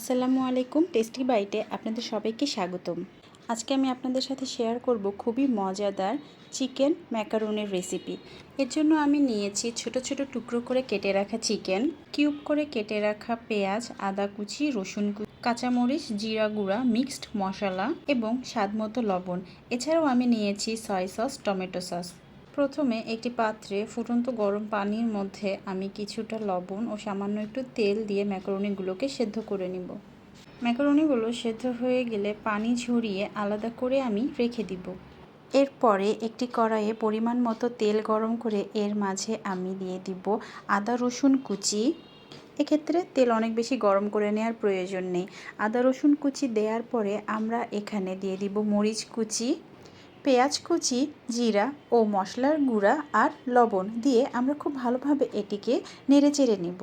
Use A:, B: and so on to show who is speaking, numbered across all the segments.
A: আসসালামু আলাইকুম। টেস্টি বাইটে আপনাদের সবাইকে স্বাগতম। আজকে আমি আপনাদের সাথে শেয়ার করব খুবই মজাদার চিকেন ম্যাকারোনির রেসিপি। এর জন্য আমি নিয়েছি ছোট ছোট টুকরো করে কেটে রাখা চিকেন, কিউব করে কেটে রাখা পেঁয়াজ, আদা কুচি, রসুন কুচি, কাঁচামরিচ, জিরা গুঁড়া, মিক্সড মশলা এবং স্বাদমতো লবণ। এছাড়াও আমি নিয়েছি সয়া সস, টমেটো সস। প্রথমে একটি পাত্রে ফুটন্ত গরম পানির মধ্যে আমি কিছুটা লবণ ও সামান্য একটু তেল দিয়ে ম্যাকারোনিগুলোকে সেদ্ধ করে নিব। ম্যাকারোনিগুলো সেদ্ধ হয়ে গেলে পানি ঝরিয়ে আলাদা করে আমি রেখে দিব। এরপরে একটি কড়াইয়ে পরিমাণ মতো তেল গরম করে এর মাঝে আমি দিয়ে দিব আদা রসুন কুচি। এক্ষেত্রে তেল অনেক বেশি গরম করে নেওয়ার প্রয়োজন নেই। আদা রসুন কুচি দেওয়ার পরে আমরা এখানে দিয়ে দিব মরিচ কুচি, পেঁয়াজ কুচি, জিরা ও মশলার গুঁড়া আর লবণ দিয়ে আমরা খুব ভালোভাবে এটিকে নেড়েচেড়ে নেব।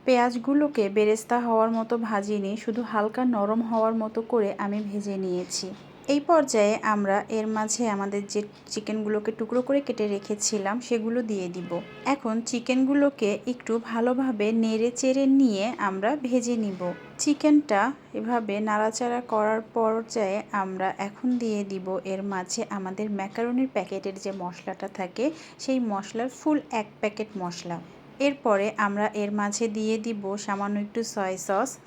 A: পেঁয়াজগুলোকে বেরেস্তা হওয়ার মতো ভাজিনি, শুধু হালকা নরম হওয়ার মতো করে আমি ভেজে নিয়েছি। এই পর্যায়ে আমরা এর মাঝে আমাদের যে চিকেনগুলোকে টুকরো করে কেটে রেখেছিলাম সেগুলো দিয়ে দিব। এখন চিকেনগুলোকে একটু ভালোভাবে নেড়ে চেড়ে নিয়ে আমরা ভেজে নিব। চিকেনটা এভাবে নাড়াচাড়া করার পর্যায়ে আমরা এখন দিয়ে দিব এর মাঝে আমাদের ম্যাকারোনির প্যাকেটের যে মশলাটা থাকে সেই মশলার ফুল 1 প্যাকেট মশলা। এরপরে আমরা এর মাঝে দিয়ে দিব সামান্য একটু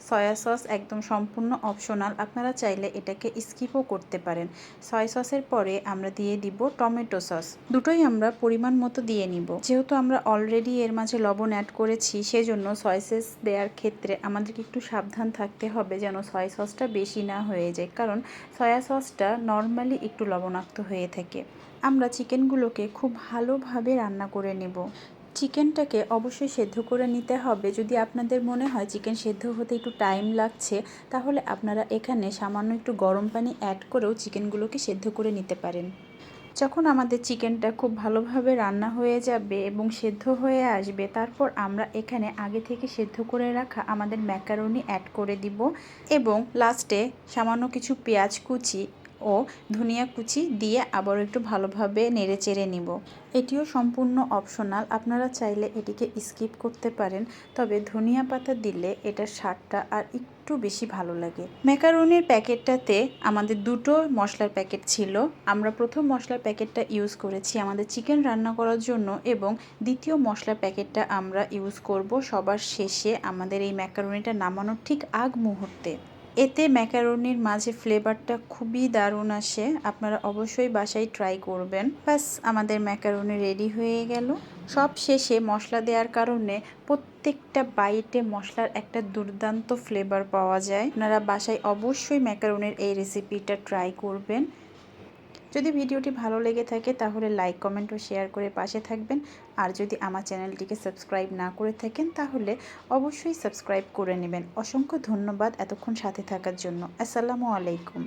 A: সয়া সস একদম সম্পূর্ণ অপশনাল, আপনারা চাইলে এটাকে স্কিপও করতে পারেন। সয়া সসের পরে আমরা দিয়ে দিব টমেটো সস। দুটোই আমরা পরিমাণ মতো দিয়ে নিব। যেহেতু আমরা অলরেডি এর মাঝে লবণ অ্যাড করেছি, সেজন্য সয়া সস দেওয়ার ক্ষেত্রে আমাদেরকে একটু সাবধান থাকতে হবে যেন সয়া সসটা বেশি না হয়ে যায়, কারণ সয়া সসটা নর্মালি একটু লবণাক্ত হয়ে থাকে। আমরা চিকেনগুলোকে খুব ভালোভাবে রান্না করে নেব। চিকেনটাকে অবশ্যই সেদ্ধ করে নিতে হবে। যদি আপনাদের মনে হয় চিকেন সেদ্ধ হতে একটু টাইম লাগছে, তাহলে আপনারা এখানে সামান্য একটু গরম পানি অ্যাড করেও চিকেনগুলোকে সেদ্ধ করে নিতে পারেন। যখন আমাদের চিকেনটা খুব ভালোভাবে রান্না হয়ে যাবে এবং সেদ্ধ হয়ে আসবে, তারপর আমরা এখানে আগে থেকে সেদ্ধ করে রাখা আমাদের ম্যাকারোনি অ্যাড করে দিব এবং লাস্টে সামান্য কিছু পেঁয়াজ কুচি ও ধনিয়া কুচি দিয়ে আবারও একটু ভালোভাবে নেড়েচেড়ে নিব। এটিও সম্পূর্ণ অপশনাল, আপনারা চাইলে এটিকে স্কিপ করতে পারেন, তবে ধনিয়া পাতা দিলে এটার স্বাদটা আর একটু বেশি ভালো লাগে। ম্যাকারোনির প্যাকেটটাতে আমাদের দুটো মশলার প্যাকেট ছিল। আমরা প্রথম মশলার প্যাকেটটা ইউজ করেছি আমাদের চিকেন রান্না করার জন্য এবং দ্বিতীয় মশলার প্যাকেটটা আমরা ইউজ করব সবার শেষে আমাদের এই ম্যাকারোনিটা নামানোর ঠিক আগ মুহূর্তে। এতে ম্যাকারোনির মাঝে ফ্লেভারটা খুবই দারুণ আসে, আপনারা অবশ্যই বাসায় ট্রাই করবেন। ব্যাস আমাদের ম্যাকারোনি রেডি হয়ে গেল। সব শেষে মশলা দেওয়ার কারণে প্রত্যেকটা বাইটে মশলার একটা দুর্দান্ত ফ্লেভার পাওয়া যায়। আপনারা বাসায় অবশ্যই ম্যাকারোনির এই রেসিপিটা ট্রাই করবেন। যদি ভিডিওটি ভালো লেগে থাকে তাহলে লাইক, কমেন্ট ও শেয়ার করে পাশে থাকবেন। আর যদি আমার চ্যানেলটিকে সাবস্ক্রাইব না করে থাকেন তাহলে অবশ্যই সাবস্ক্রাইব করে নেবেন। অসংখ্য ধন্যবাদ এতক্ষণ সাথে থাকার জন্য। আসসালামু আলাইকুম।